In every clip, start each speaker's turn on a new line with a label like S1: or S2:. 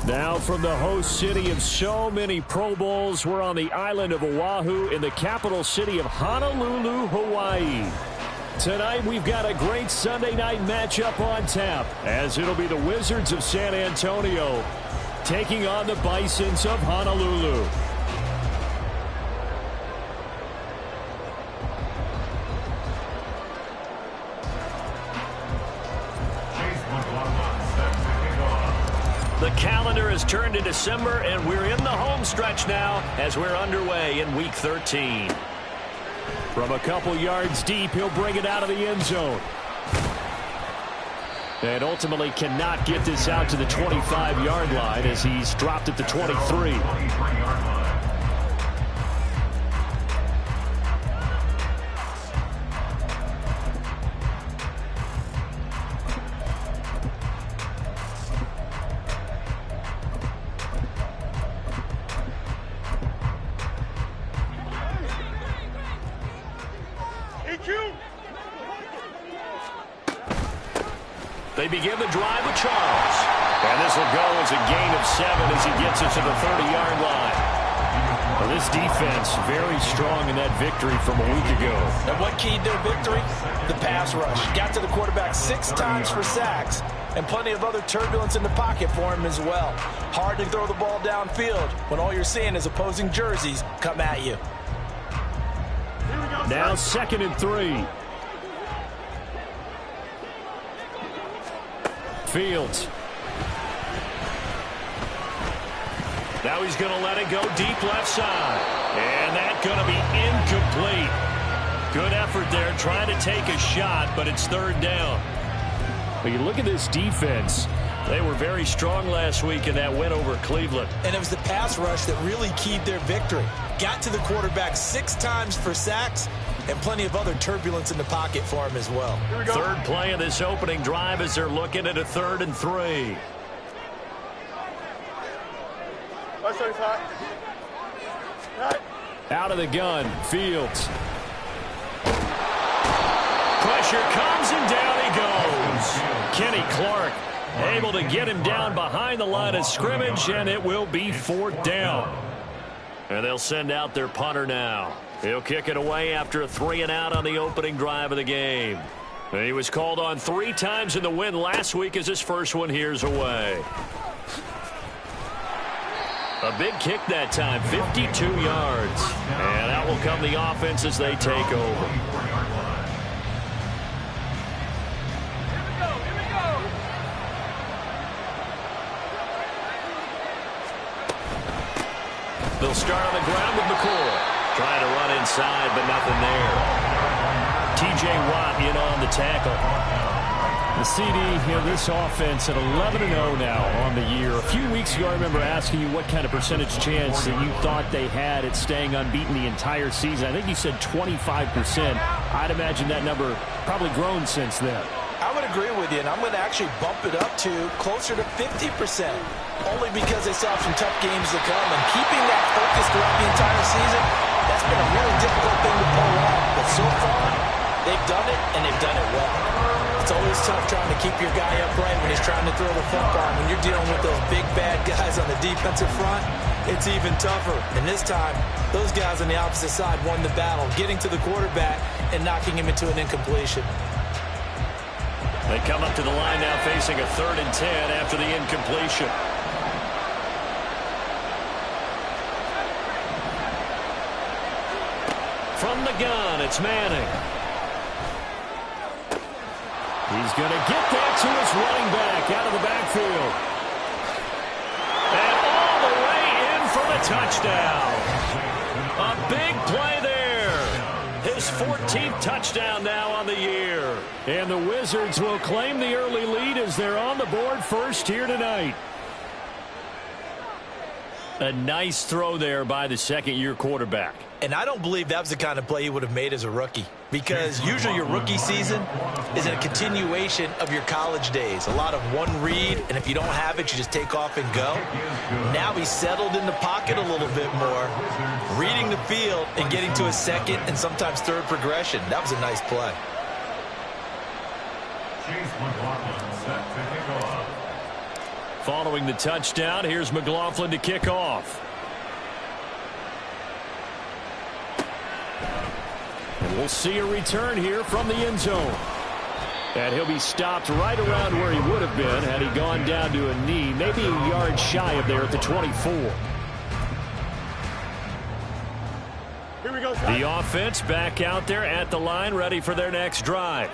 S1: Now from the host city of so many Pro Bowls, we're on the island of Oahu in the capital city of Honolulu, Hawaii. Tonight we've got a great Sunday night matchup on tap, as it'll be the Wizards of San Antonio taking on the Bisons of Honolulu. The calendar has turned to December, and we're in the home stretch now as we're underway in Week 13. From a couple yards deep, he'll bring it out of the end zone. And ultimately cannot get this out to the 25-yard line as he's dropped at the 23. They begin the drive with Charles. And this will go as a gain of 7 as he gets it to the 30-yard line. Well, this defense very strong in that victory from a week ago.
S2: And what keyed their victory? The pass rush. Got to the quarterback 6 times for sacks, and plenty of other turbulence in the pocket for him as well. Hard to throw the ball downfield when all you're seeing is opposing jerseys come at you.
S1: Now 2nd and 3. Fields. Now he's going to let it go deep left side. And that's going to be incomplete. Good effort there trying to take a shot, but it's 3rd down. But you look at this defense. They were very strong last week in that win over Cleveland.
S2: And it was the pass rush that really keyed their victory. Got to the quarterback 6 times for sacks, and plenty of other turbulence in the pocket for him as well.
S1: 3rd play of this opening drive as they're looking at a 3rd and 3. Out of the gun, Fields. Pressure comes and down he goes. Kenny Clark able to get him down behind the line of scrimmage, and it will be 4th down. And they'll send out their punter now. He'll kick it away after a 3-and-out on the opening drive of the game. And he was called on 3 times in the win last week as his first one here's away. A big kick that time, 52 yards. And out will come the offense as they take over. They'll start on the ground with McCoy. Trying to run inside, but nothing there. T.J. Watt in on the tackle. The CD, this offense at 11-0 now on the year. A few weeks ago, I remember asking you what kind of percentage chance that you thought they had at staying unbeaten the entire season. I think you said 25%. I'd imagine that number probably grown since then.
S2: I would agree with you, and I'm going to actually bump it up to closer to 50%, only because they still have some tough games to come. And keeping that focus throughout the entire season, that's been a really difficult thing to pull off. But so far, they've done it, and they've done it well. It's always tough trying to keep your guy upright when he's trying to throw the football. When you're dealing with those big, bad guys on the defensive front, it's even tougher. And this time, those guys on the opposite side won the battle, getting to the quarterback and knocking him into an incompletion.
S1: They come up to the line now facing a 3rd and 10 after the incompletion. From the gun, it's Manning. He's going to get that to his running back out of the backfield. And all the way in for the touchdown. A big play there. His 14th touchdown now on the year. And the Wizards will claim the early lead as they're on the board first here tonight. A nice throw there by the 2nd-year quarterback.
S2: And I don't believe that was the kind of play he would have made as a rookie, because usually your rookie season is a continuation of your college days. A lot of one read, and if you don't have it, you just take off and go. Now he's settled in the pocket a little bit more, reading the field and getting to his 2nd and sometimes 3rd progression. That was a nice play.
S1: Following the touchdown, here's McLaughlin to kick off. And we'll see a return here from the end zone. And he'll be stopped right around where he would have been had he gone down to a knee, maybe a yard shy of there at the 24.
S3: Here we go,
S1: the offense back out there at the line, ready for their next drive.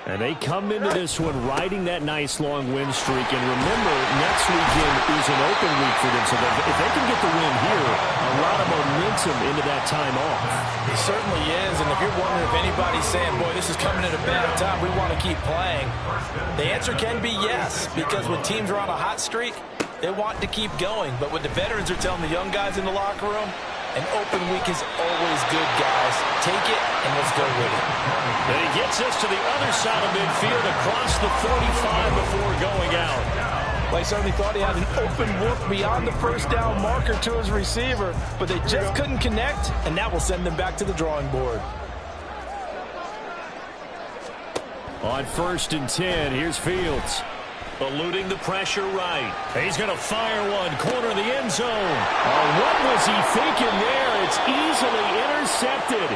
S1: And they come into this one riding that nice long win streak. And remember, next weekend is an open week for them. So if they can get the win here, a lot of momentum into that time off.
S2: It certainly is. And if you're wondering if anybody's saying, boy, this is coming at a bad time, we want to keep playing, the answer can be yes. Because when teams are on a hot streak, they want to keep going. But what the veterans are telling the young guys in the locker room, an open week is always good, guys. Take it, and let's go with it.
S1: And he gets us to the other side of midfield across the 45 before going out.
S2: Well, he certainly thought he had an open look beyond the first down marker to his receiver, but they just couldn't connect, and that will send them back to the drawing board.
S1: On 1st and 10, here's Fields. Eluding the pressure right. He's going to fire one. Corner of the end zone. Oh, what was he thinking there? It's easily intercepted.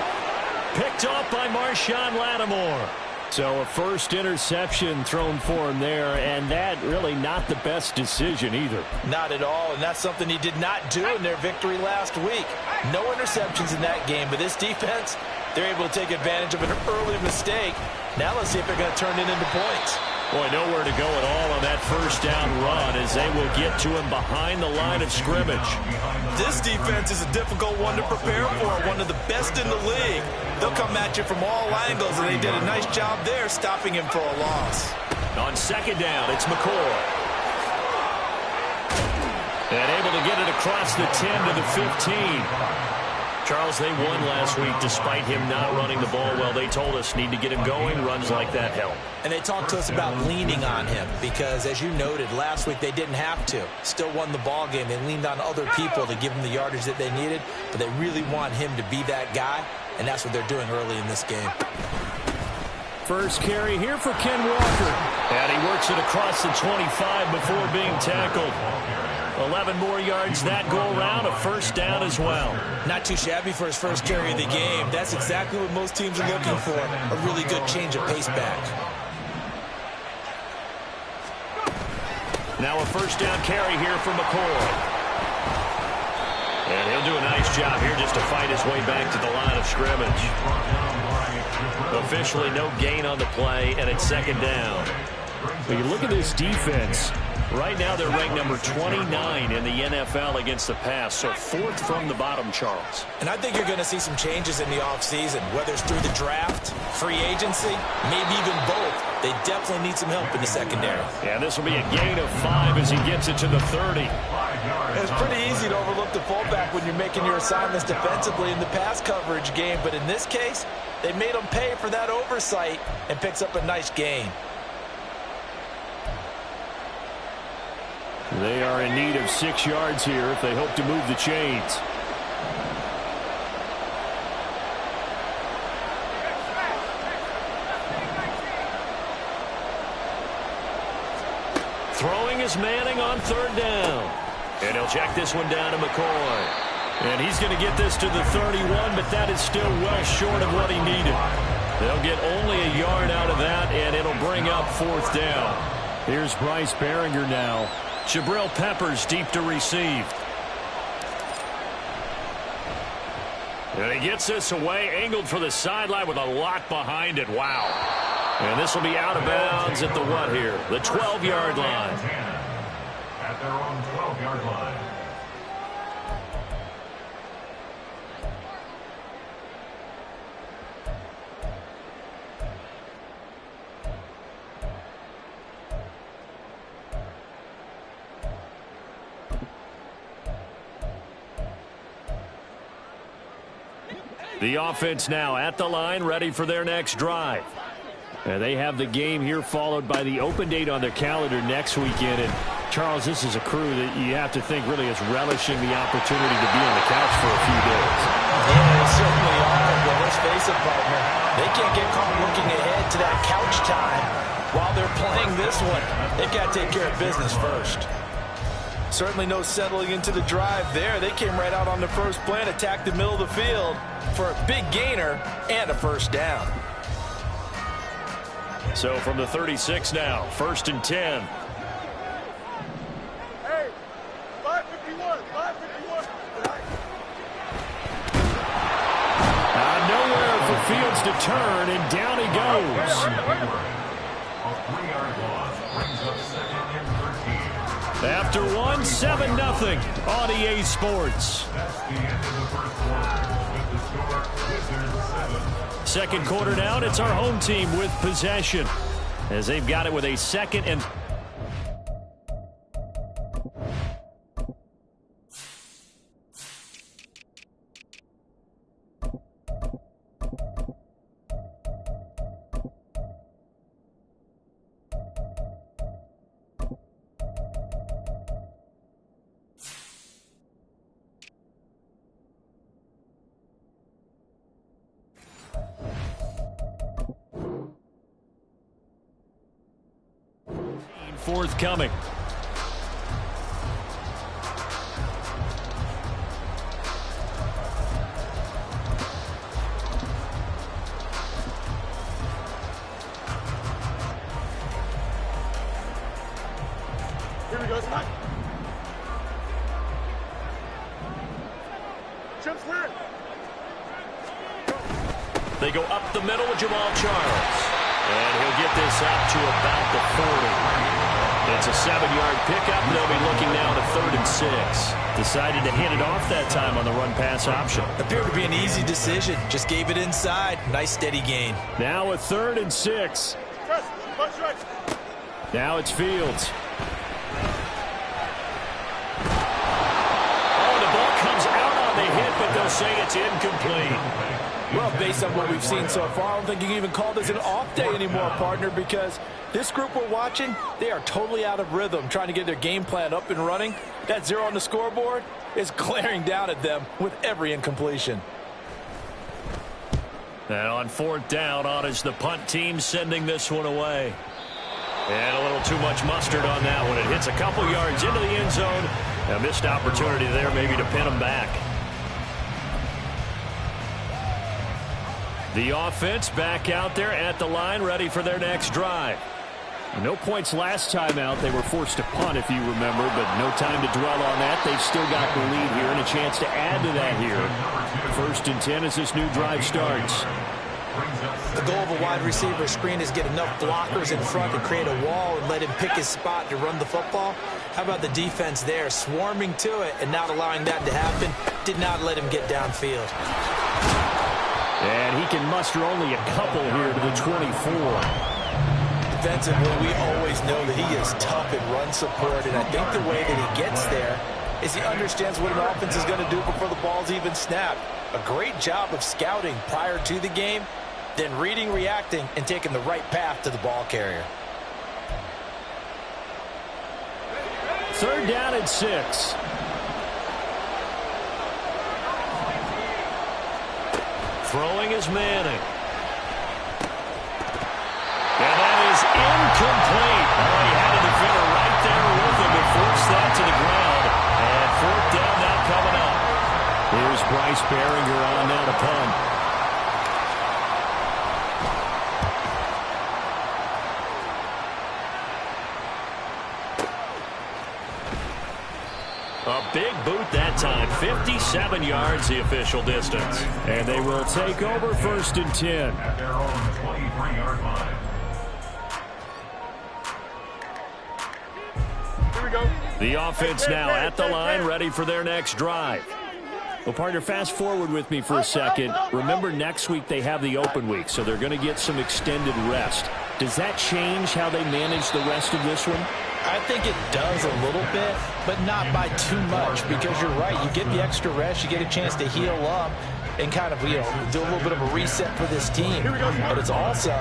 S1: Picked off by Marshawn Lattimore. So a first interception thrown for him there, and that really not the best decision either.
S2: Not at all, and that's something he did not do in their victory last week. No interceptions in that game, but this defense, they're able to take advantage of an early mistake. Now let's see if they're going to turn it into points.
S1: Boy, nowhere to go at all on that first down run as they will get to him behind the line of scrimmage.
S2: This defense is a difficult one to prepare for, one of the best in the league. They'll come at you from all angles, and they did a nice job there stopping him for a loss.
S1: On 2nd down, it's McCoy. And able to get it across the 10 to the 15. Charles, they won last week despite him not running the ball well. They told us need to get him going. Runs like that help.
S2: And they talked to us about leaning on him because, as you noted, last week they didn't have to. Still won the ball game. They leaned on other people to give them the yardage that they needed, but they really want him to be that guy, and that's what they're doing early in this game.
S1: First carry here for Ken Walker. And he works it across the 25 before being tackled. 11 more yards that go around, a first down as well.
S2: Not too shabby for his first carry of the game. That's exactly what most teams are looking for, a really good change of pace back.
S1: Now a first down carry here for McCoy. And he'll do a nice job here just to fight his way back to the line of scrimmage. Officially no gain on the play, and it's 2nd down. When you look at this defense, right now they're ranked number 29 in the NFL against the pass, so 4th from the bottom, Charles.
S2: And I think you're going to see some changes in the offseason, whether it's through the draft, free agency, maybe even both. They definitely need some help in the secondary.
S1: Yeah, this will be a gain of 5 as he gets it to the 30.
S2: It's pretty easy to overlook the fullback when you're making your assignments defensively in the pass coverage game, but in this case, they made him pay for that oversight and picks up a nice gain.
S1: They are in need of 6 yards here if they hope to move the chains. Throwing is Manning on 3rd down. And he'll check this one down to McCoy. And he's going to get this to the 31, but that is still well short of what he needed. They'll get only a yard out of that, and it'll bring up 4th down. Here's Bryce Behringer now. Jabril Peppers deep to receive. And he gets this away, angled for the sideline with a lot behind it. Wow. And this will be out of bounds at the what here? The 12-yard line.
S3: At their own 12-yard line.
S1: The offense now at the line, ready for their next drive. And they have the game here followed by the open date on their calendar next weekend. And Charles, this is a crew that you have to think really is relishing the opportunity to be on the couch for a few days.
S2: Yeah, they certainly are. Well, let's face it, partner. They can't get caught looking ahead to that couch time while they're playing this one. They've got to take care of business first. Certainly no settling into the drive there. They came right out on the first play and attacked the middle of the field for a big gainer and a first down.
S1: So from the 36 now, 1st and 10.
S4: Hey, 551, 551.
S1: Nowhere for Fields to turn, and down he goes.
S3: A 3-yard loss brings up 2nd and 13.
S1: After one, 7-0 on EA Sports.
S3: That's the end of the first quarter with the score Wizards 7.
S1: Second quarter down, it's our home team with possession as they've got it with a 2nd and... forthcoming.
S4: Here we go, Scott. Jump square.
S1: They go up the middle with Jamal Charles. And he'll get this up to about the 40. It's a 7-yard pickup. They'll be looking now to 3rd and 6. Decided to hand it off that time on the run-pass option.
S2: Appeared to be an easy decision. Just gave it inside. Nice steady gain.
S1: Now a 3rd and 6.
S4: Press, punch right.
S1: Now it's Fields. Oh, the ball comes out on the hit, but they'll say it's incomplete.
S2: Well, based on what we've seen so far, I don't think you can even call this an off day anymore, partner, because this group we're watching, they are totally out of rhythm, trying to get their game plan up and running. That 0 on the scoreboard is glaring down at them with every incompletion.
S1: And on 4th down, on is the punt team sending this one away. And a little too much mustard on that one. It hits a couple yards into the end zone. A missed opportunity there maybe to pin them back. The offense back out there at the line, ready for their next drive. No points last time out. They were forced to punt, if you remember, but no time to dwell on that. They've still got the lead here and a chance to add to that here. 1st and 10 as this new drive starts.
S2: The goal of a wide receiver screen is get enough blockers in front to create a wall and let him pick his spot to run the football. How about the defense there, swarming to it and not allowing that to happen? Did not let him get downfield.
S1: And he can muster only a couple here to the 24.
S2: Defensively, we always know that he is tough in run support, and I think the way that he gets there is he understands what an offense is going to do before the ball's even snapped. A great job of scouting prior to the game, then reading, reacting, and taking the right path to the ball carrier.
S1: 3rd down and 6. Throwing is Manning. And that is incomplete. Oh, he had a defender right there with him to force that to the ground. And 4th down now coming up. Here's Bryce Behringer on now to punt. A big boot that time. 57 yards the official distance. And they will take over 1st and 10.
S3: At their own 23-yard line.
S4: Here we go.
S1: The offense now at the line, ready for their next drive. Well, partner, fast forward with me for a second. Remember, next week they have the open week, so they're going to get some extended rest. Does that change how they manage the rest of this one?
S2: I think it does a little bit, but not by too much, because you're right. You get the extra rest, you get a chance to heal up and kind of, do a little bit of a reset for this team. But it's also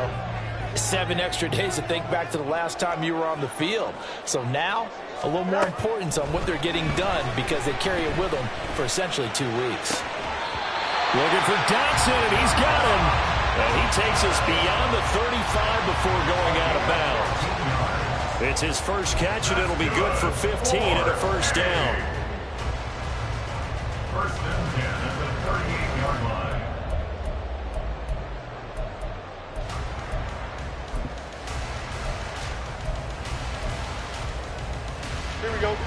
S2: 7 extra days to think back to the last time you were on the field. So now, a little more importance on what they're getting done because they carry it with them for essentially 2 weeks.
S1: Looking for Dotson, and he's got him. And he takes us beyond the 35 before going out of bounds. It's his first catch, and it'll be good for 15 and a first down.
S3: First and 10 at the 38-yard line.
S4: Here we go.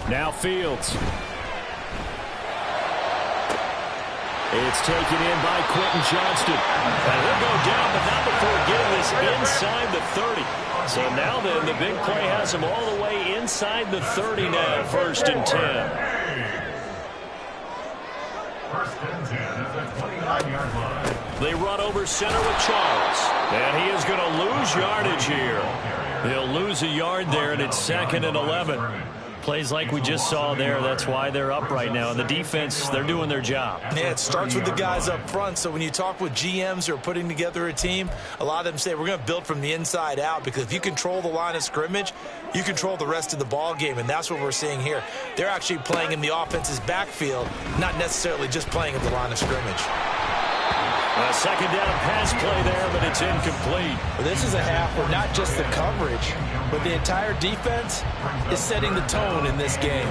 S1: Now Fields. It's taken in by Quentin Johnston. And he'll go down, but not before getting this inside the 30. So now then, the big play has him all the way inside the 30 now, first and 10.
S3: First and 10 at the 29-yard line.
S1: They run over center with Charles. And he is going to lose yardage here. He'll lose a yard there, and it's second and 11. Plays like we just saw there. That's why they're up right now. And the defense, they're doing their job.
S2: Yeah, it starts with the guys up front. So when you talk with GMs who are putting together a team, a lot of them say we're going to build from the inside out, because if you control the line of scrimmage, you control the rest of the ball game, and that's what we're seeing here. They're actually playing in the offense's backfield, not necessarily just playing at the line of scrimmage.
S1: A second down pass play there, but it's incomplete.
S2: Well, this is a half where not just the coverage, but the entire defense is setting the tone in this game.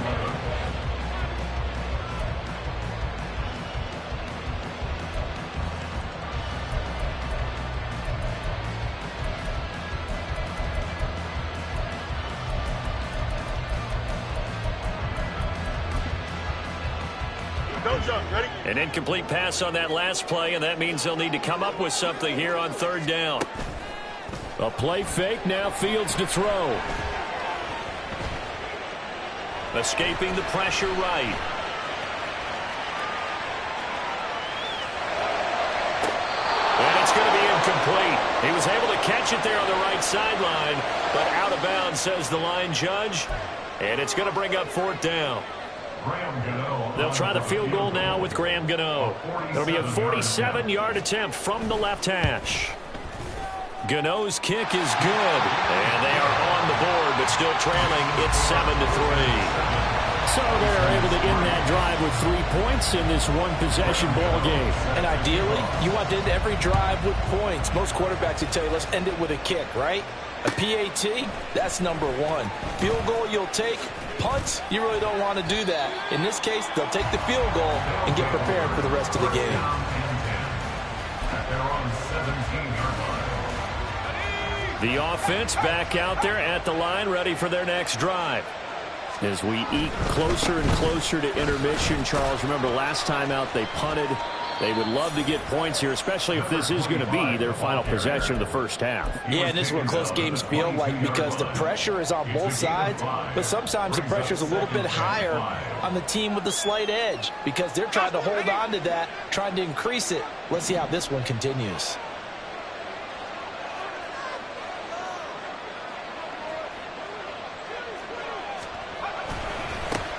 S4: Don't jump. Ready?
S1: An incomplete pass on that last play, and that means they'll need to come up with something here on third down. A play fake, now Fields to throw. Escaping the pressure right. And it's going to be incomplete. He was able to catch it there on the right sideline, but out of bounds, says the line judge. And it's going to bring up fourth down. They'll try the field goal now with Graham Gano. It'll be a 47-yard attempt from the left hash. Gano's kick is good, and they are on the board, but still trailing. It's 7-3. So they're able to end that drive with 3 points in this one-possession ball game.
S2: And ideally, you want to end every drive with points. Most quarterbacks would tell you, let's end it with a kick, right? A PAT, that's number one. Field goal you'll take. Punts, you really don't want to do that. In this case, they'll take the field goal and get prepared for the rest of the game.
S1: The offense back out there at the line, ready for their next drive. As we eke closer and closer to intermission, Charles, remember last time out they punted. They would love to get points here, especially if this is going to be their final possession of the first half.
S2: Yeah, and this is what close games feel like, because the pressure is on both sides, but sometimes the pressure is a little bit higher on the team with the slight edge, because they're trying to hold on to that, trying to increase it. Let's see how this one continues.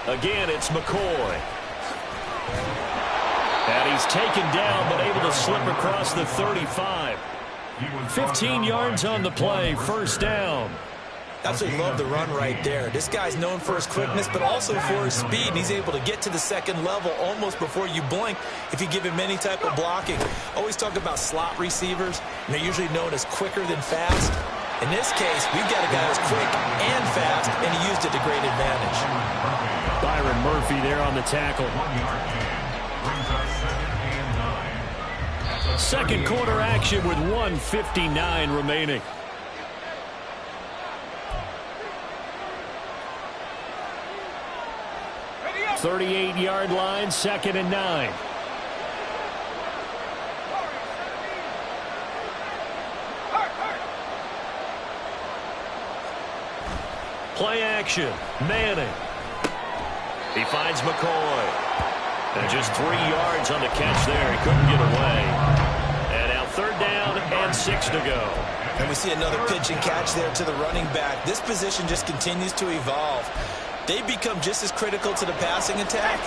S1: Again, it's McCoy. And he's taken down, but able to slip across the 35. 15 yards on the play, first down.
S2: Absolutely love the run right there. This guy's known for his quickness, but also for his speed. And he's able to get to the second level almost before you blink if you give him any type of blocking. Always talk about slot receivers, and they're usually known as quicker than fast. In this case, we've got a guy who's quick and fast, and he used it to great advantage.
S1: Byron Murphy there on the tackle. Second quarter action with 1:59 remaining.
S4: Ready up.
S1: 38-yard line, 2nd and 9. Play action. Manning. He finds McCoy. And just 3 yards on the catch there. He couldn't get away. And now third down and 6 to go.
S2: And we see another pitch and catch there to the running back. This position just continues to evolve. They become just as critical to the passing attack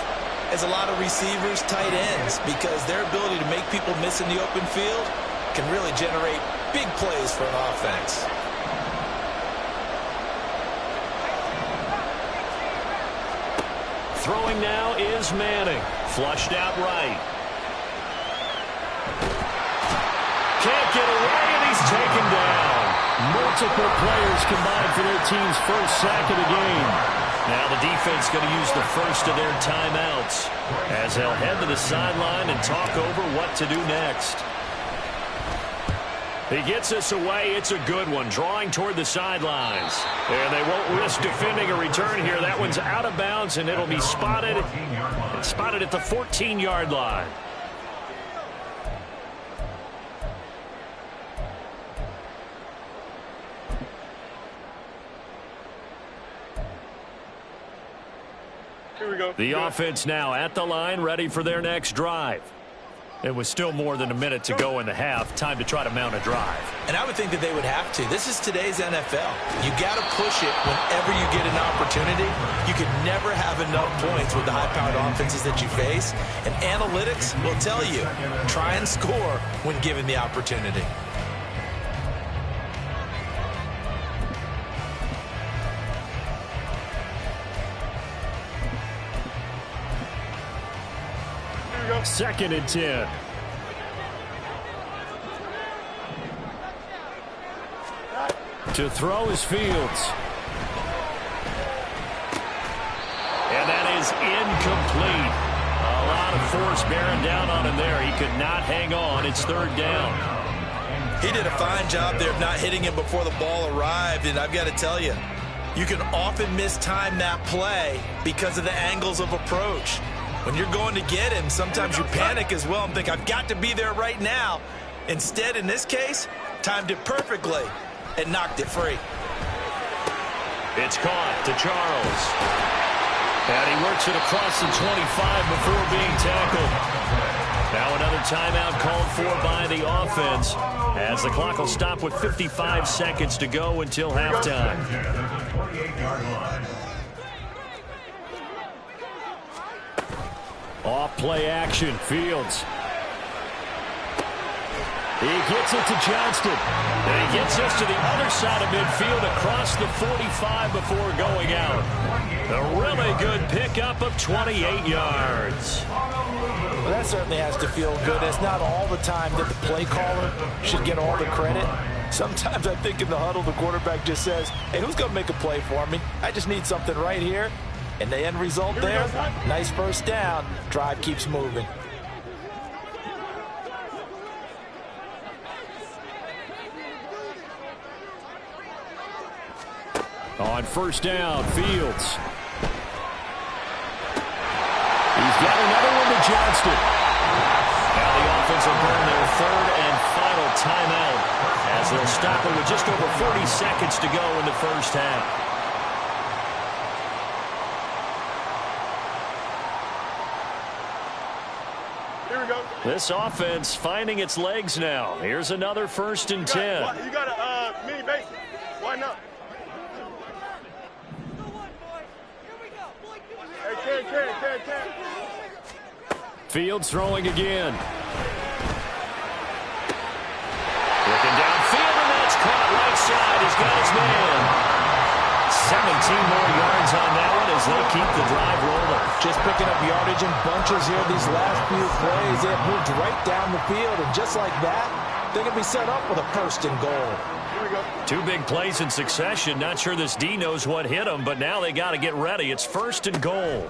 S2: as a lot of receivers, tight ends, because their ability to make people miss in the open field can really generate big plays for an offense.
S1: Throwing now is Manning. Flushed out right. can't get away, and he's taken down. Multiple players combined for their team's first sack of the game. Now the defense going to use the first of their timeouts as they'll head to the sideline and talk over what to do next. He gets us away. It's a good one, drawing toward the sidelines. And they won't risk defending a return here. That one's out of bounds, and it'll be spotted at the 14-yard line.
S4: Here we go.
S1: The offense now at the line, ready for their next drive. It was still more than a minute to go in the half. Time to try to mount a drive.
S2: And I would think that they would have to. This is today's NFL. You got to push it whenever you get an opportunity. You can never have enough points with the high-powered offenses that you face. And analytics will tell you, try and score when given the opportunity.
S1: Second and 10. To throw is Fields. And that is incomplete. A lot of force bearing down on him there. He could not hang on. It's third down.
S2: He did a fine job there of not hitting him before the ball arrived. And I've got to tell you, you can often mistime that play because of the angles of approach. When you're going to get him, sometimes you panic as well and think, I've got to be there right now. Instead, in this case, timed it perfectly and knocked it free.
S1: It's caught to Charles. And he works it across the 25 before being tackled. Now another timeout called for by the offense as the clock will stop with 55 seconds to go until halftime. Off play action, Fields. He gets it to Johnston. And he gets us to the other side of midfield across the 45 before going out. A really good pickup of 28 yards.
S2: Well, that certainly has to feel good. It's not all the time that the play caller should get all the credit. Sometimes I think in the huddle, the quarterback just says, hey, who's going to make a play for me? I just need something right here. And the end result there, nice first down. Drive keeps moving.
S1: On first down, Fields. He's got another one to Johnston. Now the offense will burn their third and final timeout as they'll stop it with just over 40 seconds to go in the first half. This offense finding its legs now. Here's another first and 10.
S4: You got a mini base. Why not? Hey, can.
S1: Fields throwing again. Looking downfield, and that's caught right side. He's got his man. 17 more yards on that one as they keep the drive rolling.
S2: Just picking up yardage in bunches here these last few plays. They have moved right down the field, and just like that, they can be set up with a first and goal.
S1: Two big plays in succession. Not sure this D knows what hit him, but now they got to get ready. It's first and goal.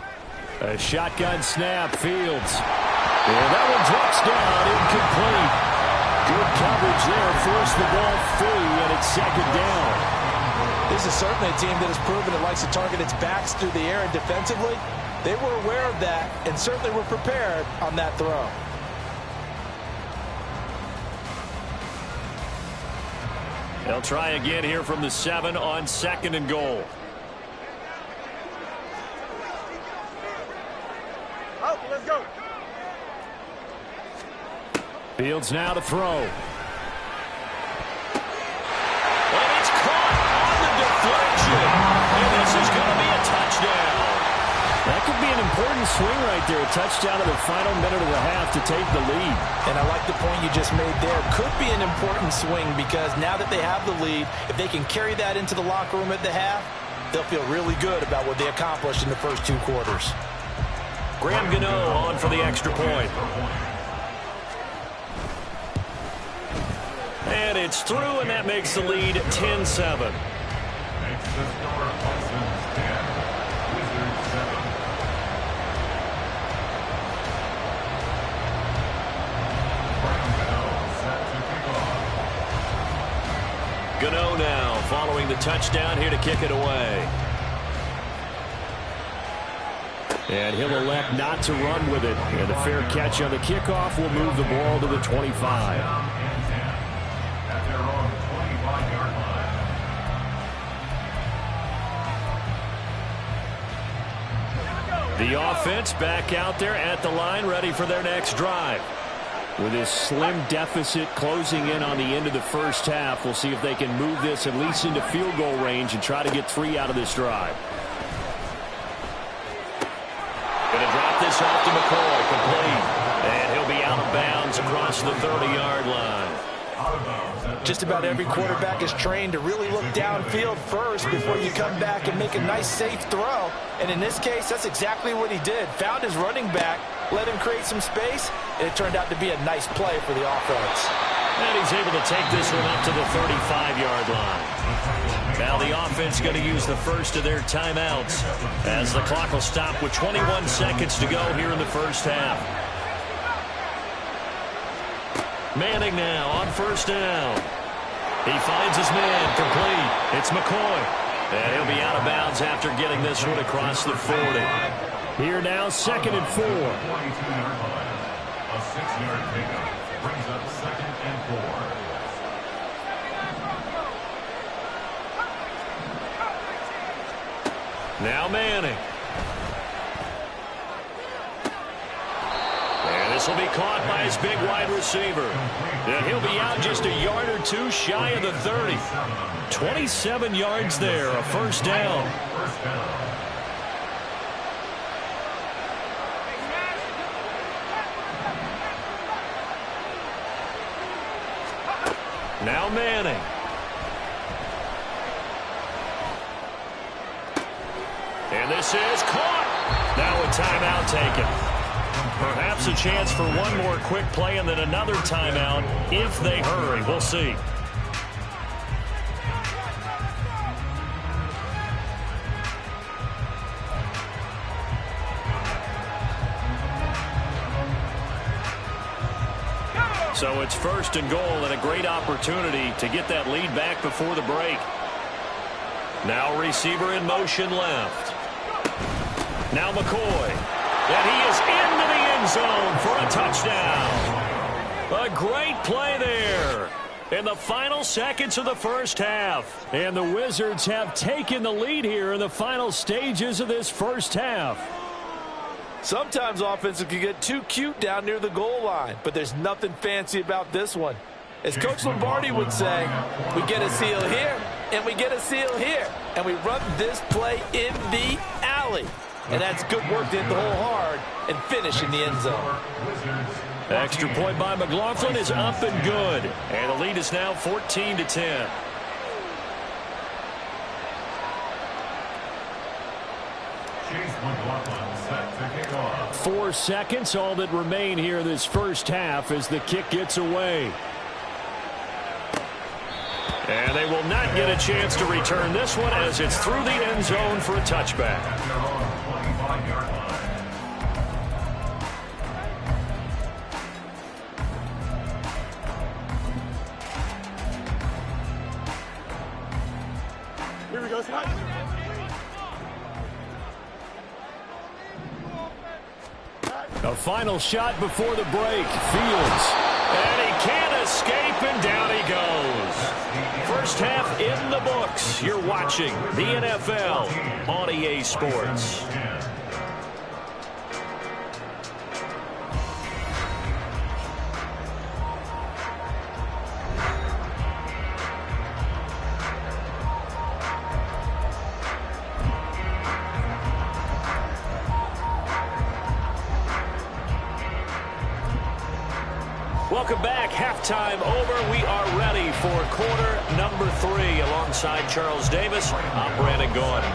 S1: A shotgun snap, Fields. And that one drops down, incomplete. Good coverage there, forced the ball free, and it's second down.
S2: This is certainly a team that has proven it likes to target its backs through the air, and defensively, they were aware of that and certainly were prepared on that throw.
S1: They'll try again here from the 7 on second and goal.
S4: Let's go.
S1: Fields now to throw. And it's caught on the deflection. And this is going to be a touchdown. That could be an important swing right there. A touchdown in the final minute of the half to take the lead.
S2: And I like the point you just made there. Could be an important swing because now that they have the lead, if they can carry that into the locker room at the half, they'll feel really good about what they accomplished in the first 2 quarters.
S1: Graham Gano on for the extra point. And it's through, and that makes the lead 10-7.
S3: Makes the score Boston's 10, Wizards 7.
S1: Gano now following the touchdown here to kick it away. And he'll elect not to run with it. And a fair catch on the kickoff will move the ball to the 25.
S3: At their own 25-yard line.
S1: The offense back out there at the line, ready for their next drive. With this slim deficit closing in on the end of the first half, we'll see if they can move this at least into field goal range and try to get 3 out of this drive. Going to drop this off to McCoy, complete. And he'll be out of bounds across the 30-yard line.
S2: Just about every quarterback is trained to really look downfield first before you come back and make a nice, safe throw. And in this case, that's exactly what he did. Found his running back, let him create some space, and it turned out to be a nice play for the offense.
S1: And he's able to take this one up to the 35-yard line. Now the offense going to use the first of their timeouts as the clock will stop with 21 seconds to go here in the first half. Manning now on first down. He finds his man, complete. It's McCoy. And he'll be out of bounds after getting this one across the 40. Here now, 2nd and 4.
S3: 22-yard line. A 6-yard pickup brings up 2nd and 4.
S1: Now Manning. And this will be caught by his big wide receiver. And he'll be out just a yard or two shy of the 30. 27 yards there, a first down. Now Manning. And this is caught. Now a timeout taken. Perhaps a chance for one more quick play and then another timeout if they hurry. We'll see. So it's 1st and goal and a great opportunity to get that lead back before the break. Now receiver in motion left. Now McCoy. And he is into the end zone for a touchdown. A great play there in the final seconds of the first half. And the Wizards have taken the lead here in the final stages of this first half.
S2: Sometimes offenses can get too cute down near the goal line, but there's nothing fancy about this one. As Coach Lombardi would say, we get a seal here, and we get a seal here, and we run this play in the alley. And that's good work to hit the hole hard and finish in the end zone.
S1: Extra point by McLaughlin is up and good. And the lead is now 14-10.
S3: Chase McLaughlin set to kick off.
S1: 4 seconds, all that remain here this first half as the kick gets away. And they will not get a chance to return this one as it's through the end zone for a touchback.
S3: At their own 25-yard line.
S4: Here we go, Scott.
S1: A final shot before the break. Fields. And he can't escape, and down he goes. First half in the books. You're watching the NFL on EA Sports. Welcome back. Halftime over. We are ready for quarter number 3. Alongside Charles Davis, I'm Brandon Gordon.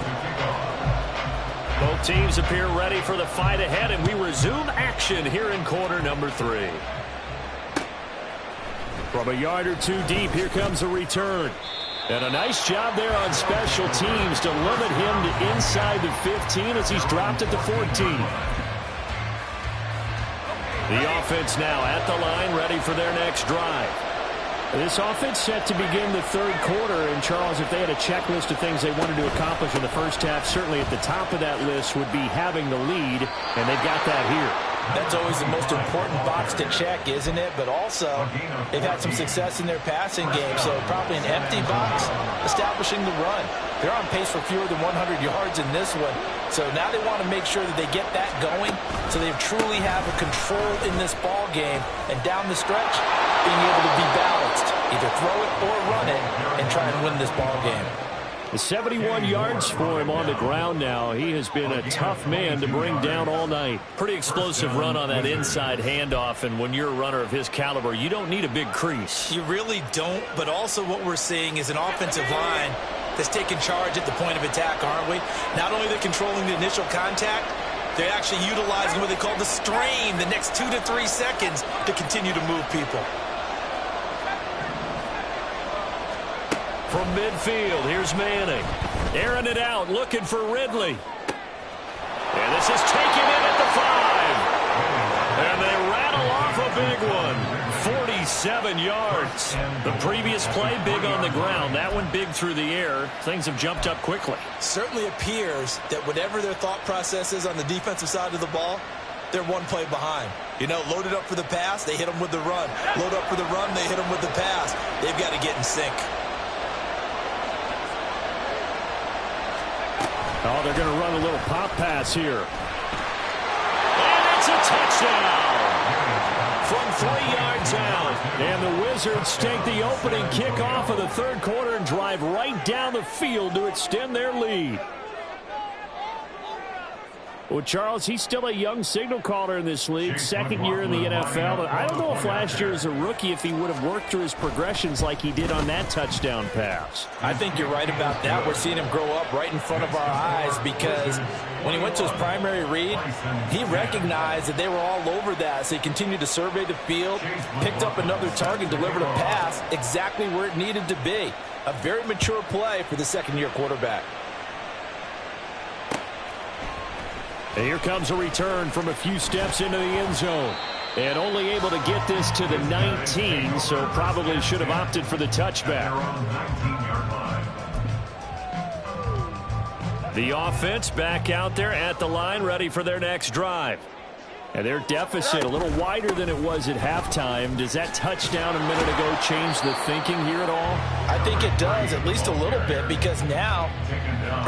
S1: Both teams appear ready for the fight ahead, and we resume action here in quarter number 3. From a yard or two deep, here comes a return. And a nice job there on special teams to limit him to inside the 15 as he's dropped at the 14. The offense now at the line, ready for their next drive. This offense set to begin the third quarter. And, Charles, if they had a checklist of things they wanted to accomplish in the first half, certainly at the top of that list would be having the lead, and they've got that here.
S2: That's always the most important box to check, isn't it? But also, they've had some success in their passing game, so probably an empty box establishing the run. They're on pace for fewer than 100 yards in this one, so now they want to make sure that they get that going so they truly have a control in this ball game, and down the stretch, being able to be balanced, either throw it or run it, and try and win this ball game.
S1: 71 yards for him on the ground now. He has been a tough man to bring down all night. Pretty explosive run on that inside handoff, and when you're a runner of his caliber, you don't need a big crease.
S2: You really don't, but also what we're seeing is an offensive line that's taking charge at the point of attack, aren't we? Not only are they controlling the initial contact, they're actually utilizing what they call the strain, the next 2 to 3 seconds, to continue to move people.
S1: From midfield, here's Manning. Airing it out, looking for Ridley. And this is taken in at the 5. And they rattle off a big one. 47 yards. The previous play, big on the ground. That one big through the air. Things have jumped up quickly.
S2: Certainly appears that whatever their thought process is on the defensive side of the ball, they're one play behind. You know, loaded up for the pass, they hit them with the run. Load up for the run, they hit them with the pass. They've got to get in sync.
S1: Oh, they're going to run a little pop pass here. And it's a touchdown from 3 yards out. And the Wizards take the opening kickoff of the third quarter and drive right down the field to extend their lead. Well, Charles, he's still a young signal caller in this league, second year in the NFL. But I don't know if last year as a rookie, if he would have worked through his progressions like he did on that touchdown pass.
S2: I think you're right about that. We're seeing him grow up right in front of our eyes because when he went to his primary read, he recognized that they were all over that. So he continued to survey the field, picked up another target, delivered a pass exactly where it needed to be. A very mature play for the second-year quarterback.
S1: And here comes a return from a few steps into the end zone. And only able to get this to the 19, so probably should have opted for the touchback. The offense back out there at the line, ready for their next drive. And their deficit a little wider than it was at halftime. Does that touchdown a minute ago change the thinking here at all?
S2: I think it does, at least a little bit, because now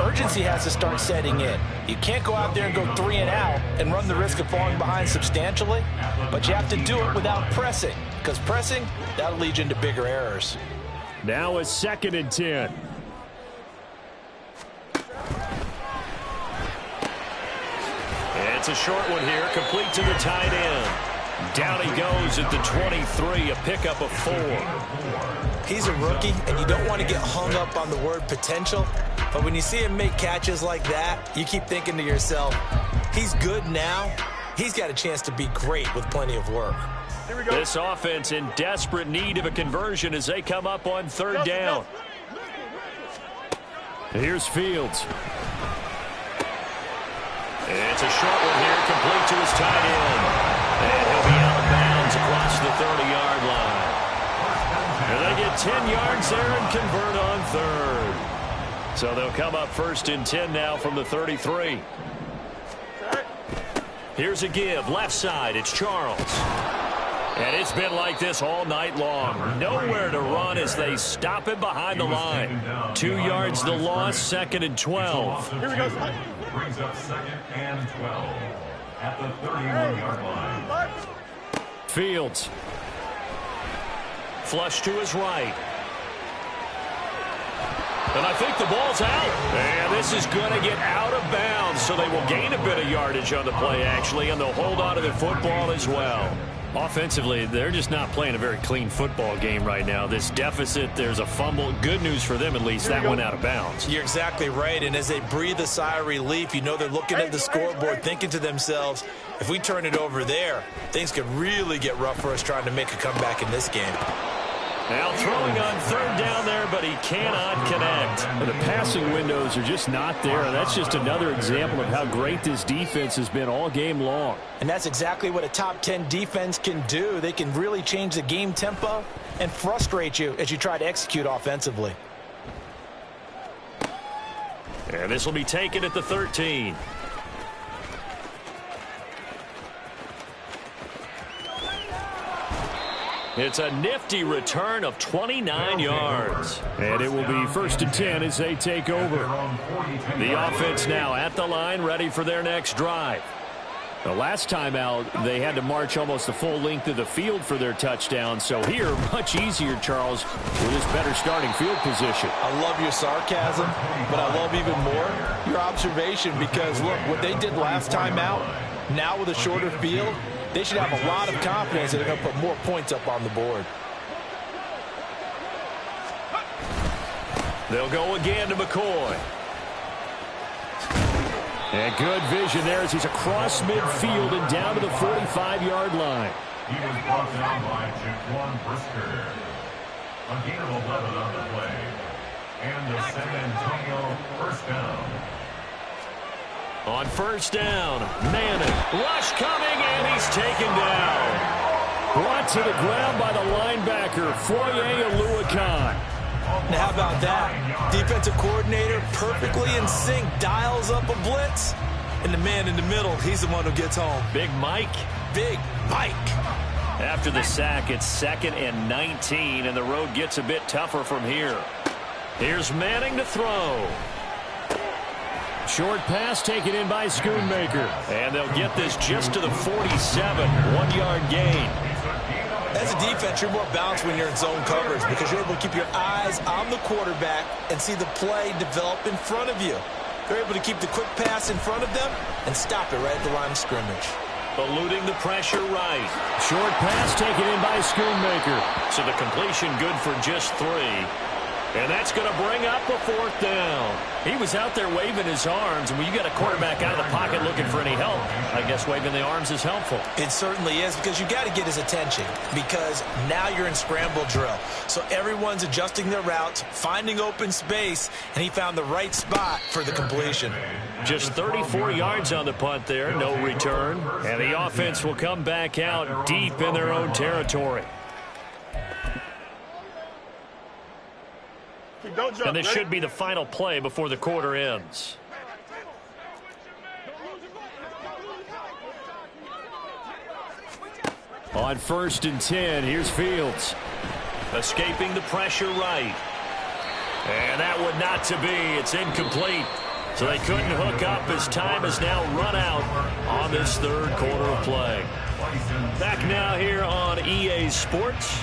S2: urgency has to start setting in. You can't go out there and go 3 and out and run the risk of falling behind substantially, but you have to do it without pressing, because pressing, that'll lead you into bigger errors.
S1: Now it's 2nd and 10. It's a short one here, complete to the tight end. Down he goes at the 23, a pickup of 4.
S2: He's a rookie, and you don't want to get hung up on the word potential, but when you see him make catches like that, you keep thinking to yourself, he's good now. He's got a chance to be great with plenty of work.
S4: Here we go.
S1: This offense in desperate need of a conversion as they come up on 3rd down. Here's Fields. It's a short one here, complete to his tight end. And he'll be out of bounds across the 30-yard line. And they get 10 yards there and convert on 3rd. So they'll come up 1st and 10 now from the 33. Here's a give, left side, it's Charles. And it's been like this all night long. Nowhere to run as they stop him behind the line. 2 yards the loss, 2nd and 12.
S4: Here we go.
S3: Brings up 2nd and 12 at the 31-yard line.
S1: Fields. Flush to his right. And I think the ball's out. And this is going to get out of bounds, so they will gain a bit of yardage on the play, actually, and they'll hold on to the football as well. Offensively, they're just not playing a very clean football game right now. This deficit, there's a fumble. Good news for them, at least. That went out of bounds.
S2: You're exactly right, and as they breathe a sigh of relief, you know they're looking at the scoreboard thinking to themselves, if we turn it over there, things could really get rough for us trying to make a comeback in this game.
S1: Now throwing on third down there, but he cannot connect. And the passing windows are just not there. And that's just another example of how great this defense has been all game long.
S2: And that's exactly what a top 10 defense can do. They can really change the game tempo and frustrate you as you try to execute offensively.
S1: And this will be taken at the 13. It's a nifty return of 29 yards. And it will be 1st and 10 as they take over. The offense now at the line, ready for their next drive. The last time out, they had to march almost the full length of the field for their touchdown. So here, much easier, Charles, with this better starting field position.
S2: I love your sarcasm, but I love even more your observation because, look, what they did last time out, now with a shorter field, they should have a lot of confidence that they're going to put more points up on the board.
S1: They'll go again to McCoy. And good vision there as he's across midfield and down to the 45-yard line.
S3: He was brought down by Jaquan Brisker. A gain of 11 on the play. And the San Antonio first down.
S1: On first down, Manning. Rush coming, and he's taken down. Brought to the ground by the linebacker, Foye Oluokun.
S2: Now, how about that? Defensive coordinator perfectly in sync, dials up a blitz. And the man in the middle, he's the one who gets home.
S1: Big Mike.
S2: Big Mike.
S1: After the sack, it's 2nd and 19, and the road gets a bit tougher from here. Here's Manning to throw. Short pass taken in by Schoonmaker. And they'll get this just to the 47. 1-yard gain.
S2: As a defense, you're more balanced when you're in zone coverage because you're able to keep your eyes on the quarterback and see the play develop in front of you. They're able to keep the quick pass in front of them and stop it right at the line of scrimmage.
S1: Eluding the pressure right. Short pass taken in by Schoonmaker. So the completion good for just 3. And that's going to bring up a 4th down. He was out there waving his arms, and when you got a quarterback out of the pocket looking for any help, I guess waving the arms is helpful.
S2: It certainly is because you got to get his attention because now you're in scramble drill. So everyone's adjusting their routes, finding open space, and he found the right spot for the completion.
S1: Just 34 yards on the punt there, no return. And the offense will come back out deep in their own territory. And this should be the final play before the quarter ends. On 1st and 10, here's Fields. Escaping the pressure right. And that would not to be. It's incomplete. So they couldn't hook up as time has now run out on this 3rd quarter of play. Back now here on EA Sports,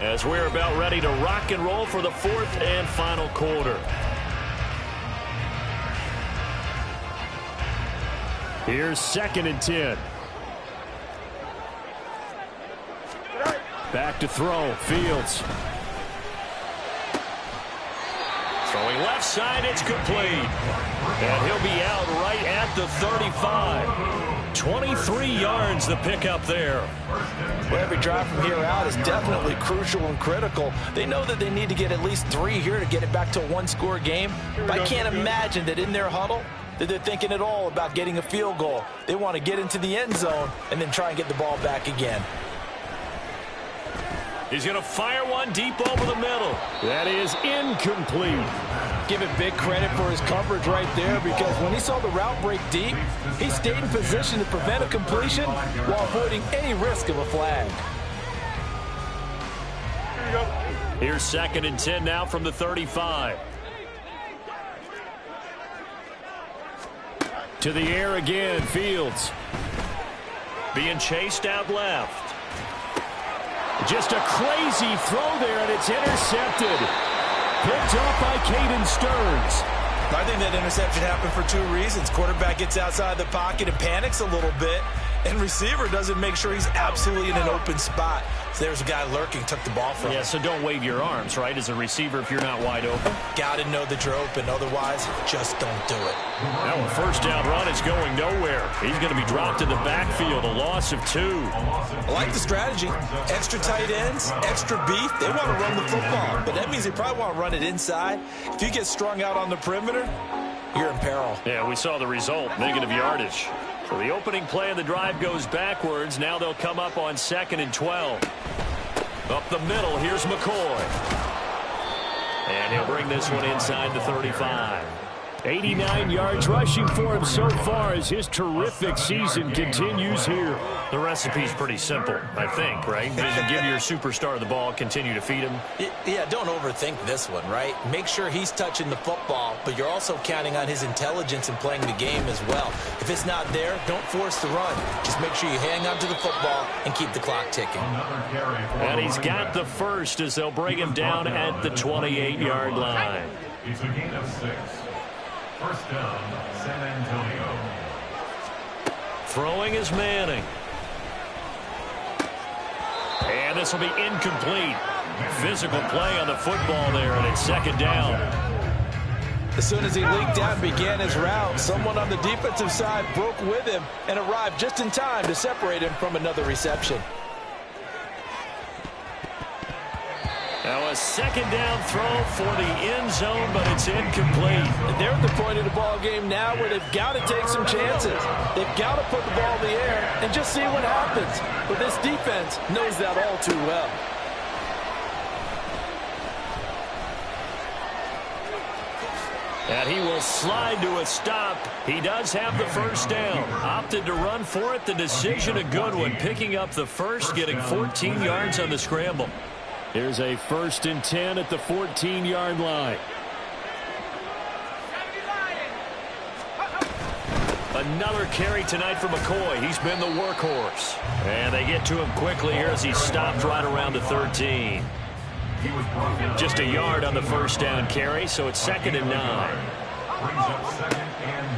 S1: as we're about ready to rock and roll for the 4th and final quarter. Here's 2nd and 10. Back to throw, Fields. Throwing left side, it's complete. And he'll be out right at the 35. 23 yards the pickup there.
S2: Well, every drive from here out is definitely crucial and critical. They know that they need to get at least 3 here to get it back to a 1-score game. But I can't imagine that in their huddle that they're thinking at all about getting a field goal. They want to get into the end zone and then try and get the ball back again.
S1: He's going to fire one deep over the middle. That is incomplete.
S2: Give it big credit for his coverage right there because when he saw the route break deep, he stayed in position to prevent a completion while avoiding any risk of a flag.
S1: Here's 2nd and 10 now from the 35. To the air again, Fields. Being chased out left. Just a crazy throw there, and it's intercepted. Picked off by Caden Stearns.
S2: I think that interception happened for 2 reasons. Quarterback gets outside the pocket and panics a little bit, And receiver doesn't make sure he's absolutely in an open spot. So there's a guy lurking, took the ball from him.
S1: Yeah, so don't wave your arms, right, as a receiver if you're not wide open.
S2: Got to know that you're open. Otherwise, just don't do it.
S1: That one first down run is going nowhere. He's going to be dropped in the backfield, a loss of 2.
S2: I like the strategy. Extra tight ends, extra beef. They want to run the football, but that means they probably want to run it inside. If you get strung out on the perimeter, you're in peril.
S1: Yeah, we saw the result, negative yardage. So the opening play of the drive goes backwards. Now they'll come up on 2nd and 12. Up the middle, here's McCoy. And he'll bring this one inside the 35. 89 yards rushing for him so far as his terrific season continues here. The recipe's pretty simple, I think, right? Just give your superstar the ball, continue to feed him.
S2: Yeah, don't overthink this one, right? Make sure he's touching the football, but you're also counting on his intelligence in playing the game as well. If it's not there, don't force the run. Just make sure you hang on to the football and keep the clock ticking.
S1: And he's got the first as they'll bring him down at the 28-yard line.
S3: It's a gain of 6. First down, San Antonio.
S1: Throwing is Manning. And this will be incomplete. Physical play on the football there, and it's 2nd down.
S2: As soon as he leaked out and began his route, someone on the defensive side broke with him and arrived just in time to separate him from another reception.
S1: Now a 2nd down throw for the end zone, but it's incomplete.
S2: And they're at the point of the ball game now where they've got to take some chances. They've got to put the ball in the air and just see what happens. But this defense knows that all too well.
S1: And he will slide to a stop. He does have the first down. Opted to run for it. The decision a good one. Picking up the first, getting 14 yards on the scramble. Here's a 1st and 10 at the 14-yard line. Another carry tonight for McCoy. He's been the workhorse. And they get to him quickly here as he stopped right around the 13. Just a yard on the first down carry, so it's 2nd and 9.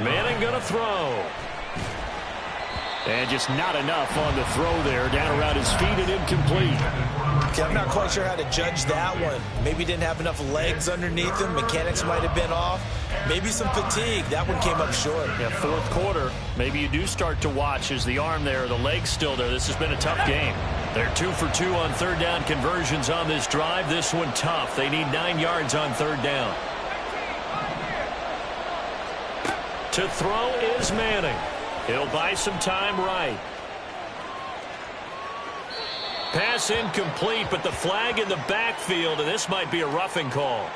S1: Manning going to throw. And just not enough on the throw there. Down around his feet and incomplete.
S2: Okay, I'm not quite sure how to judge that one. Maybe he didn't have enough legs underneath him. Mechanics might have been off. Maybe some fatigue. That one came up short.
S1: Yeah, 4th quarter. Maybe you do start to watch as the arm there, the leg's still there. This has been a tough game. They're 2 for 2 on 3rd down conversions on this drive. This one tough. They need 9 yards on 3rd down. To throw is Manning. He'll buy some time right. Pass incomplete, but the flag in the backfield, and this might be a roughing call.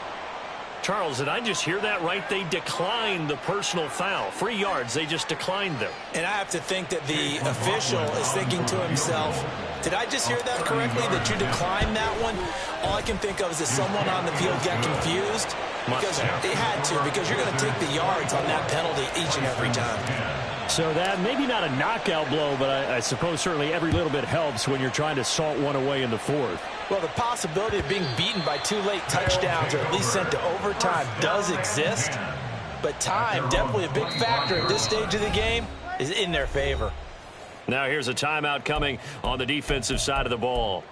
S1: Charles, did I just hear that right? They declined the personal foul. 3 yards, they just declined them.
S2: And I have to think that the official is thinking to himself, did I just hear that correctly, that you declined that one? All I can think of is that someone on the field got confused. Because they had to, because you're going to take the yards on that penalty each and every time.
S1: So that, maybe not a knockout blow, but I suppose certainly every little bit helps when you're trying to salt one away in the 4th.
S2: Well, the possibility of being beaten by 2 late touchdowns or at least sent to overtime does exist. But time, definitely a big factor at this stage of the game, is in their favor.
S1: Now here's a timeout coming on the defensive side of the ball.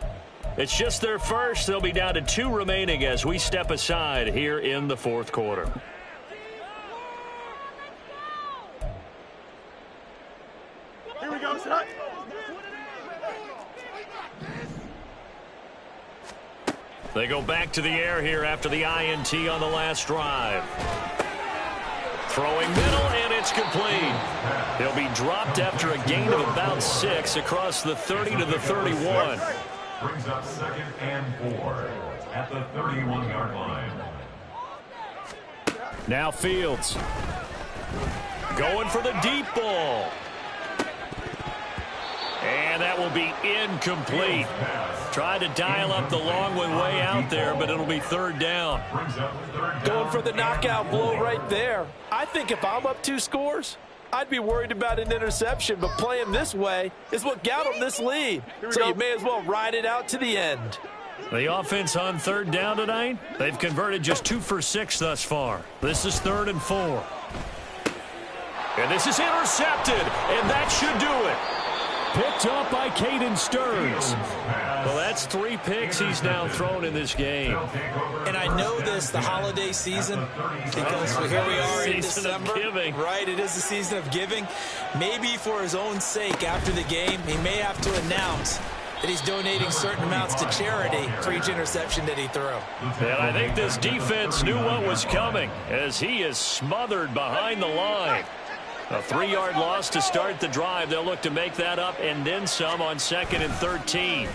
S1: It's just their first. They'll be down to 2 remaining as we step aside here in the 4th quarter.
S4: Here we go, son.
S1: They go back to the air here after the INT on the last drive. Throwing middle, and it's complete. He'll be dropped after a gain of about 6 across the 30 to the 31.
S3: Brings up 2nd and 4 at the 31-yard line.
S1: Now Fields. Going for the deep ball. And that will be incomplete. Tried to dial up the long one way out there, but it'll be 3rd down.
S2: Going for the knockout blow right there. I think if I'm up 2 scores, I'd be worried about an interception, but playing this way is what got them this lead. So you may as well ride it out to the end.
S1: The offense on 3rd down tonight, they've converted just 2 for 6 thus far. This is 3rd and 4. And this is intercepted, and that should do it. Picked up by Caden Stearns. Well, that's 3 picks he's now thrown in this game.
S2: And I know this, the holiday season, because here we are in December. Right, it is the season of giving. Maybe for his own sake after the game, he may have to announce that he's donating certain amounts to charity for each interception that he threw.
S1: And I think this defense knew what was coming as he is smothered behind the line. A 3-yard loss to start the drive. They'll look to make that up and then some on 2nd and 13.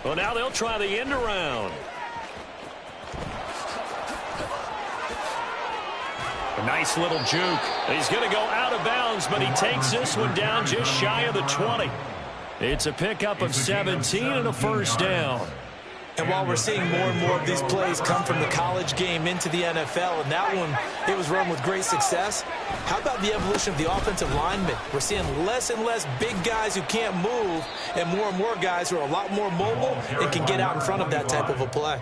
S1: Well, now they'll try the end around. A nice little juke. He's going to go out of bounds, but he takes this one down just shy of the 20. It's a pickup of 17 and a first down.
S2: And while we're seeing more and more of these plays come from the college game into the NFL, and that one, it was run with great success, how about the evolution of the offensive linemen? We're seeing less and less big guys who can't move and more guys who are a lot more mobile and can get out in front of that type of a play.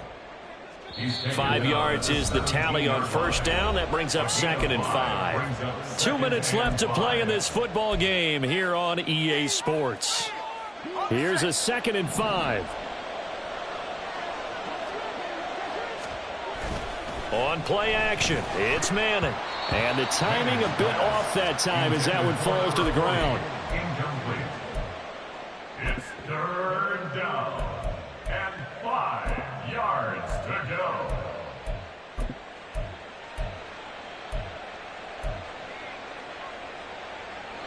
S1: 5 yards is the tally on first down. That brings up 2nd and 5. 2 minutes left to play in this football game here on EA Sports. Here's a 2nd and 5. On play action, it's Manning. And the timing a bit off that time as that one falls to the ground.
S3: Incomplete. It's 3rd down and 5 yards to go.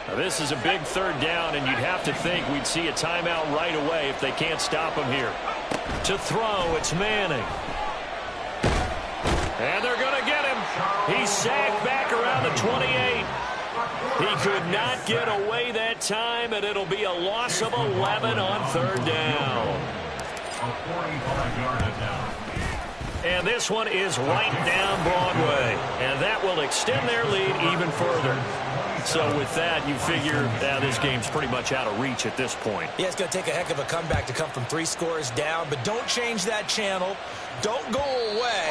S1: Now this is a big 3rd down, and you'd have to think we'd see a timeout right away if they can't stop him here. To throw, it's Manning. And they're going to get him. He's sacked back around the 28. He could not get away that time, and it'll be a loss of 11 on 3rd down.
S3: A 45-yard attempt.
S1: And this one is right down Broadway. And that will extend their lead even further. So with that, you figure this game's pretty much out of reach at this point.
S2: Yeah, it's going to take a heck of a comeback to come from 3 scores down, but don't change that channel. Don't go away.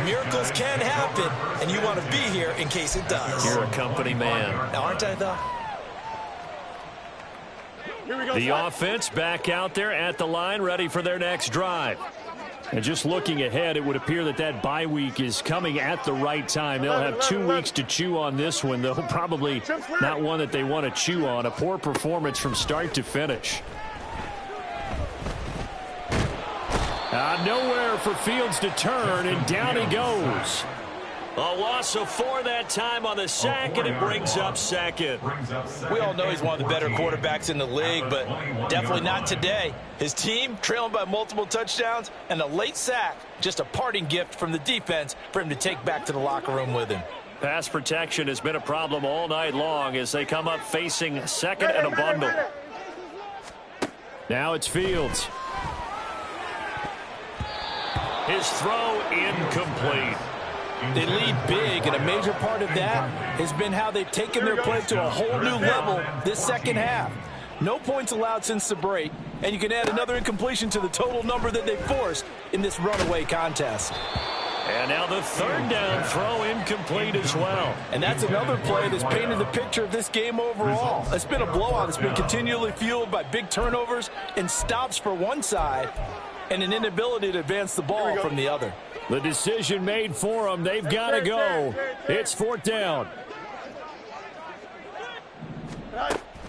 S2: Miracles can happen, and you want to be here in case it does.
S1: You're a company man.
S2: Now, aren't I, though?
S4: Here we go.
S1: The offense back out there at the line, ready for their next drive. And just looking ahead, it would appear that bye week is coming at the right time. They'll have 2 weeks to chew on this one, though probably not one that they want to chew on. A poor performance from start to finish. Nowhere for Fields to turn, and down he goes. A loss of 4 that time on the sack, and it brings up 2nd.
S2: We all know he's one of the better quarterbacks in the league, but definitely not today. His team trailing by multiple touchdowns, and a late sack, just a parting gift from the defense for him to take back to the locker room with him.
S1: Pass protection has been a problem all night long as they come up facing 2nd and a bundle. Now it's Fields. His throw incomplete.
S2: They lead big, and a major part of that has been how they've taken their play to a whole new level this second half. No points allowed since the break, and you can add another incompletion to the total number that they forced in this runaway contest.
S1: And now the 3rd down throw incomplete as well.
S2: And that's another play that's painted the picture of this game overall. It's been a blowout. It's been continually fueled by big turnovers and stops for one side and an inability to advance the ball from the other.
S1: The decision made for them. They've got to go. It's 4th down.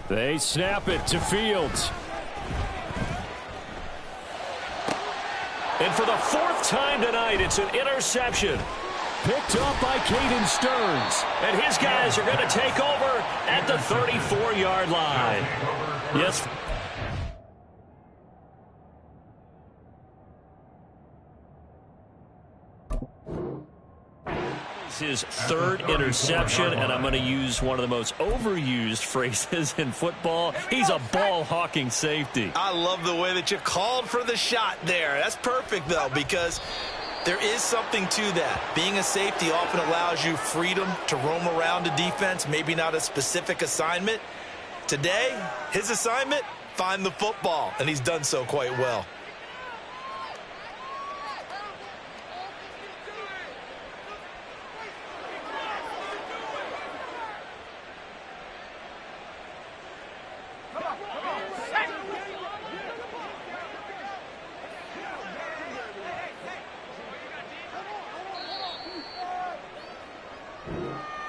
S1: They snap it to Fields. And for the 4th time tonight, it's an interception. Picked up by Caden Stearns. And his guys are going to take over at the 34-yard line. Yes. His 3rd interception, and I'm going to use one of the most overused phrases in football. He's a ball-hawking safety.
S2: I love the way that you called for the shot there. That's perfect, though, because there is something to that. Being a safety often allows you freedom to roam around a defense, maybe not a specific assignment. Today, his assignment, find the football, and he's done so quite well.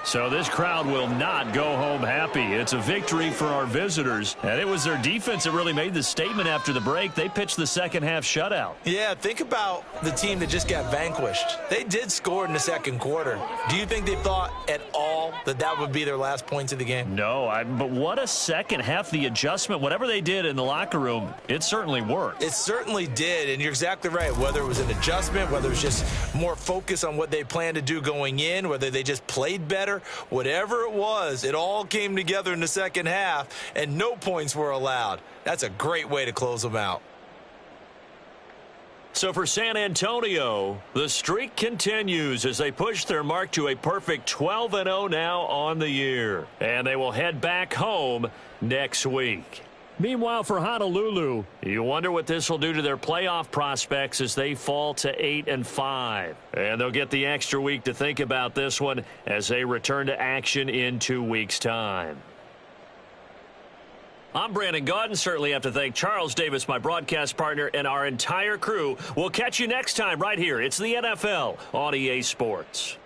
S1: So this crowd will not go home happy. It's a victory for our visitors. And it was their defense that really made the statement after the break. They pitched the second half shutout.
S2: Yeah, think about the team that just got vanquished. They did score in the second quarter. Do you think they thought at all that that would be their last points of the game?
S1: No, but what a second half. The adjustment, whatever they did in the locker room, it certainly worked.
S2: It certainly did, and you're exactly right. Whether it was an adjustment, whether it was just more focus on what they planned to do going in, whether they just played better, whatever it was, it all came together in the second half, and no points were allowed. That's a great way to close them out.
S1: So for San Antonio, the streak continues as they push their mark to a perfect 12-0 now on the year. And they will head back home next week. Meanwhile, for Honolulu, you wonder what this will do to their playoff prospects as they fall to 8-5. And they'll get the extra week to think about this one as they return to action in 2 weeks' time. I'm Brandon Gaudin. Certainly have to thank Charles Davis, my broadcast partner, and our entire crew. We'll catch you next time right here. It's the NFL on EA Sports.